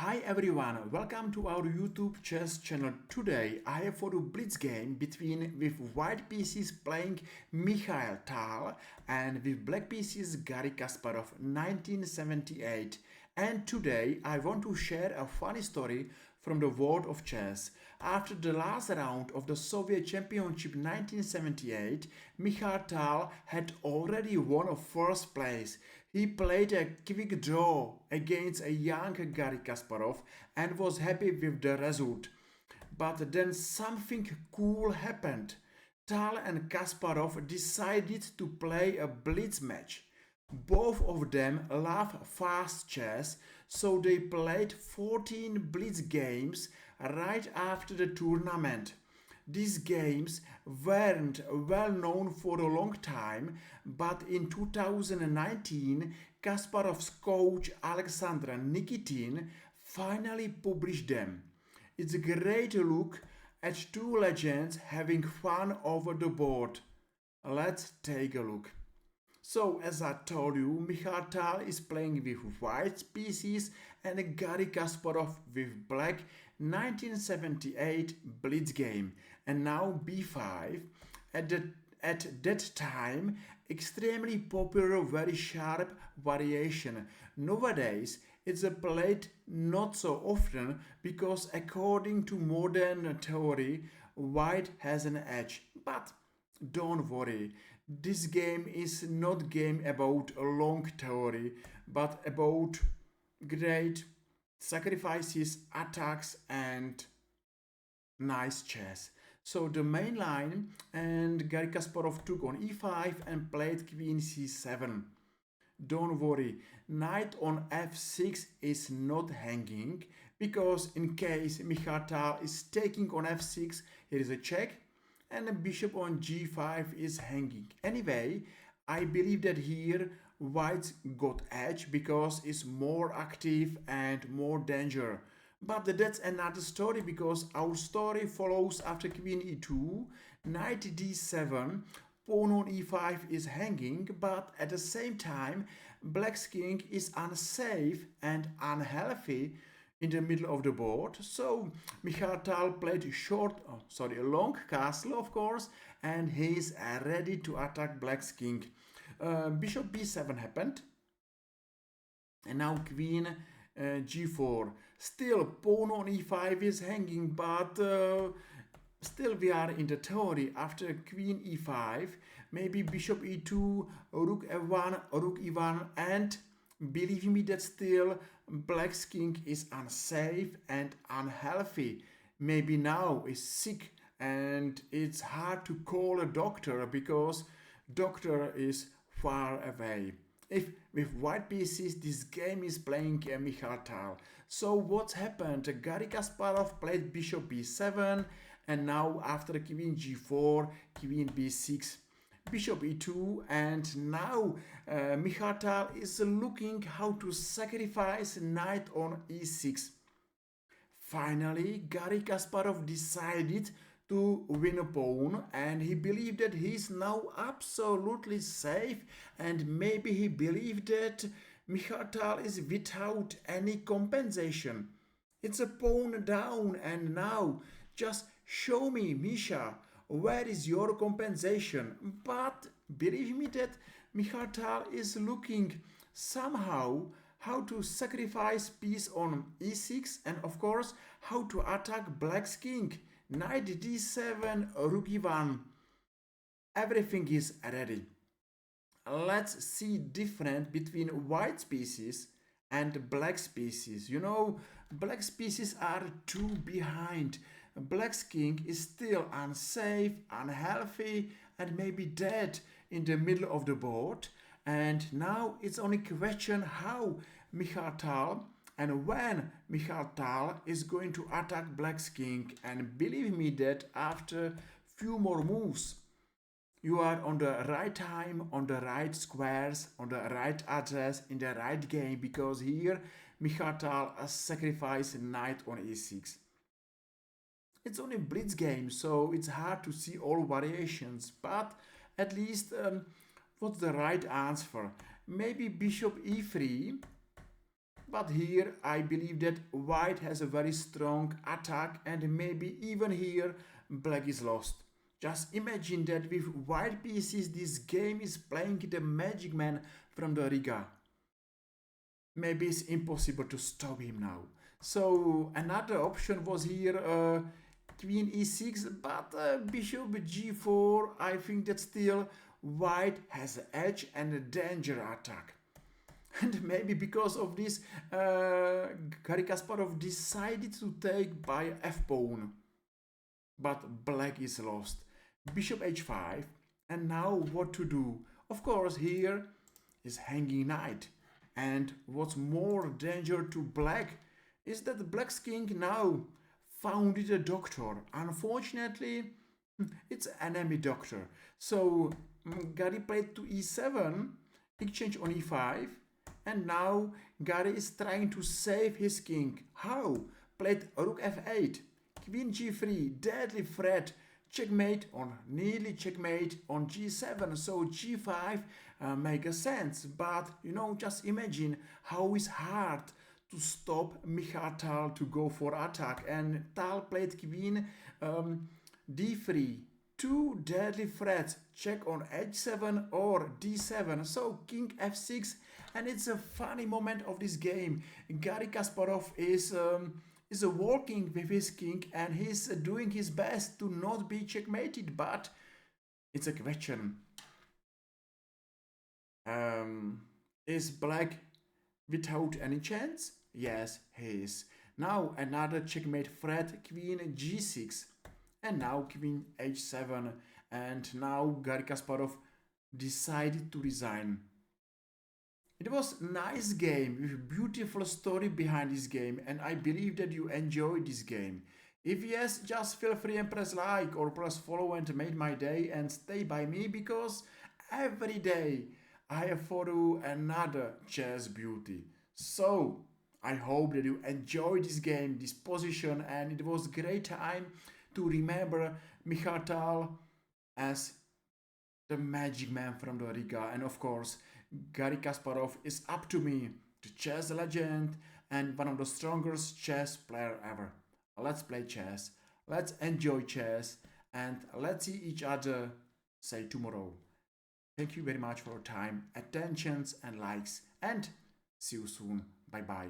Hi everyone, welcome to our YouTube chess channel. Today I have for a Blitz game with white pieces playing Mikhail Tal and with black pieces Garry Kasparov 1978. And today I want to share a funny story from the world of chess. After the last round of the Soviet Championship 1978, Mikhail Tal had already won a first place. He played a quick draw against a young Garry Kasparov and was happy with the result. But then something cool happened. Tal and Kasparov decided to play a blitz match. Both of them love fast chess, so they played 14 blitz games right after the tournament. These games weren't well known for a long time, but in 2019, Kasparov's coach Alexander Nikitin finally published them. It's a great look at two legends having fun over the board. Let's take a look. So, as I told you, Mikhail Tal is playing with white pieces and Garry Kasparov with black 1978 Blitz game. And now b5, at that time, extremely popular, very sharp variation. Nowadays, it's played not so often because according to modern theory, white has an edge. But don't worry, this game is not game about a long theory, but about great sacrifices, attacks, and nice chess. So the main line, and Garry Kasparov took on e5 and played queen c7. Don't worry, knight on f6 is not hanging, because in case Mikhail Tal is taking on f6, here is a check, and the bishop on g5 is hanging. Anyway, I believe that here white's got edge because it's more active and more danger. But that's another story, because our story follows after queen e2, knight d7, pawn on e5 is hanging, but at the same time black's king is unsafe and unhealthy in the middle of the board. So Mikhail Tal played a long castle, of course, and he's ready to attack black's king. Bishop b7 happened, and now queen g4. Still pawn on e5 is hanging, but still we are in the theory. After queen e5, maybe bishop e2, rook f1, rook e1, and believe me that still black's king is unsafe and unhealthy. Maybe now is sick and it's hard to call a doctor because doctor is far away. If with white pieces this game is playing Mikhail Tal. So what's happened? Garry Kasparov played bishop b7, and now after queen g4, queen b6, bishop e2, and now Mikhail Tal is looking how to sacrifice knight on e6. Finally, Garry Kasparov decided to win a pawn, and he believed that he is now absolutely safe, and maybe he believed that Mikhail Tal is without any compensation. It's a pawn down, and now just show me, Misha, where is your compensation? But believe me that Mikhail Tal is looking somehow how to sacrifice piece on e6, and of course how to attack black's king. Knight d7, rook e1. Everything is ready. Let's see difference between white pieces and black pieces. You know, black pieces are two behind. Black's king is still unsafe, unhealthy, and maybe dead in the middle of the board. And now it's only question how Mikhail Tal and when Mikhail Tal is going to attack black's king. And believe me that after few more moves, you are on the right time, on the right squares, on the right address, in the right game, because here Mikhail Tal has sacrificed knight on e6. It's only a blitz game, so it's hard to see all variations, but at least what's the right answer? Maybe bishop e3. But here I believe that white has a very strong attack, and maybe even here black is lost. Just imagine that with white pieces this game is playing the magic man from the Riga. Maybe it's impossible to stop him now. So another option was here queen e6, but bishop g4. I think that still white has an edge and a danger attack. And maybe because of this, Garry Kasparov decided to take by f-pawn. But black is lost. Bishop h5. And now what to do? Of course, here is hanging knight. And what's more danger to black is that black's king now found a doctor. Unfortunately, it's enemy doctor. So Garry played to e7, exchange on e5, and now Garry is trying to save his king. How? Played rook f8, queen g3, deadly threat, checkmate on nearly checkmate on g7. So g5 makes sense, but just imagine how it's hard to stop Michal Tal to go for attack. And Tal played queen d3, two deadly threats, check on h7 or d7. So king f6, and it's a funny moment of this game. Garry Kasparov is walking with his king, and he's doing his best to not be checkmated, but it's a question. Is black without any chance? Yes, he is. Now another checkmate threat, queen g6, and now queen h7, and now Garry Kasparov decided to resign. It was a nice game with beautiful story behind this game, and I believe that you enjoyed this game. If yes, just feel free and press like or press follow and made my day, and stay by me because every day I have for you another chess beauty. So I hope that you enjoyed this game, this position, and it was great time to remember Michal Tal as the magic man from the Riga, and of course Garry Kasparov is up to me, the chess legend and one of the strongest chess player ever. Let's play chess, let's enjoy chess, and let's see each other, say, tomorrow. Thank you very much for your time, attentions and likes, and see you soon. Bye bye.